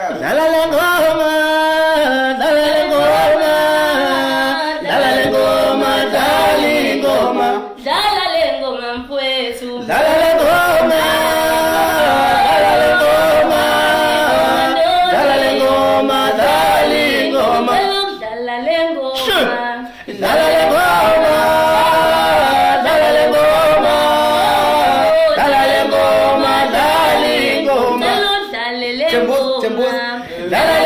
Dala le ngoma, dala le ngoma, dala le ngoma, dali ngoma, dala le ngoma mfwetu, dala le ngoma, dala le ngoma, dala le ngoma, dali ngoma, dala le ngoma, dala le ngoma, dala le ngoma, dala le ngoma, dali ngoma, dala le ngoma, dala